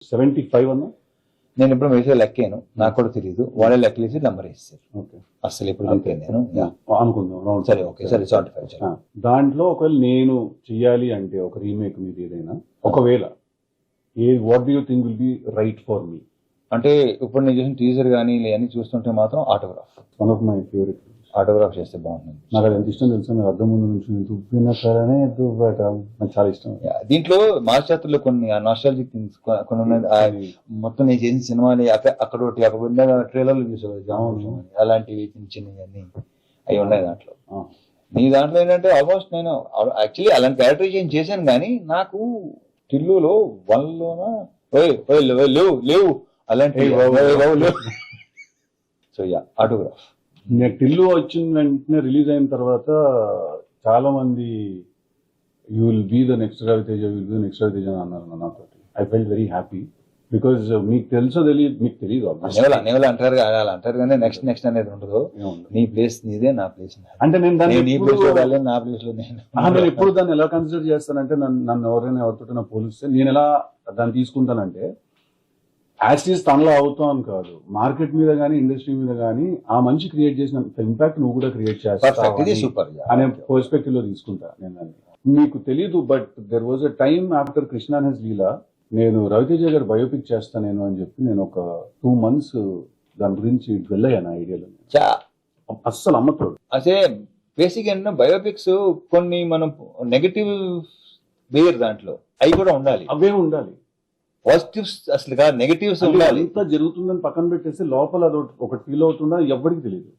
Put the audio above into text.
75 అన్నా. నేను ఇప్పుడు మీతో లెక్కాను, నాకు కూడా తెలియదు, వాళ్ళే లెక్కలేసి నెంబర్ వేస్తారు. ఓకే, అసలు ఇప్పుడు లెక్కాను నేను. అనుకుందాం round సరే ఓకే, సరే 75. దాంట్లో ఒకవేళ నేను చెయ్యాలి అంటే ఒక రీమేక్ మీద ఏదైనా, ఒకవేళ what do you think will be right for me? అంటే ఇప్పుడు నేను చేసిన టీజర్ కానీ ఇవన్నీ చూస్తుంటే మాత్రం autograph, one of my favourite. Autograph చేస్తే బాగుంటుంది. నాకు అది ఎంత ఇష్టం తెలుసా, నాకు అర్థం ముందు నుంచి దువ్విన సరే దువ్వట నాకు చాలా ఇష్టం. దీంట్లో మాస్టర్లో కొన్ని నాస్టాలజిక్ థింగ్స్ కొన్ని ఉన్నాయి. మొత్తం నేను చేసిన సినిమాని అక్కడ ఒకటి అక్కడ ట్రైలర్లు చూసేవాళ్ళు, అలాంటివి చిన్న చిన్నవి అవి ఉన్నాయి దాంట్లో. నీ దాంట్లో ఏంటంటే ఆల్మోస్ట్ నేను యాక్చువల్లీ అలాంటి క్యారెక్టరైజేషన్ చేశాను, కానీ నాకు టిల్లులో 1లోన లేవు అలాంటి. So yeah, autograph. నేను టిల్లు వచ్చిన వెంటనే రిలీజ్ అయిన తర్వాత చాలా మంది you will be the next Raviteja, will be the next Raviteja అని అన్నారు నాతో. I felt very happy because మీకు తెలుసో తెలియదు, మీకు తెలియదు అంటారు అలా అంటారు, కానీ నెక్స్ట్ అనేది ఉండదు. నీ ప్లేస్ నీదే, నా ప్లేస్ అంటే నేను దాన్ని నీ ప్లేస్ లో వెళ్ళాలి, నా ప్లేస్ లో నేను ఎప్పుడు దాన్ని ఎలా కన్సిడర్ చేస్తానంటే, నన్ను ఎవరైనా ఎవరితో పోలిస్తే నేను ఎలా దాన్ని తీసుకుంటానంటే, యాస్టీస్ తనలో అవుతాను కాదు, మార్కెట్ మీద కానీ ఇండస్ట్రీ మీద కానీ ఆ మంచి క్రియేట్ చేసిన ఇంపాక్ట్ నువ్వు కూడా క్రియేట్ చేస్తావు అనే పర్స్పెక్టివ్ లో తీసుకుంటా నేను. మీకు తెలీదు, but there was a time after Krishna and his Leela, నేను రవితేజ గారు బయోపిక్ చేస్తాను నేను అని చెప్పి నేను ఒక 2 months దాని గురించి వెళ్ళాను ఐడియాలో. అస్సలు అమ్మతోడు. అదే బేసిక్ ఏంటంటే బయోపిక్స్ కొన్ని మనం నెగటివ్ వేర్ దాంట్లో అవి కూడా ఉండాలి, అవే ఉండాలి. పాజిటివ్స్ అసలు కాదు, నెగటివ్స్ ఉండాలి. ఎంత జరుగుతుందని పక్కన పెట్టేసి లోపల అది ఒకటి ఫీల్ అవుతుందా ఎవరికి తెలియదు.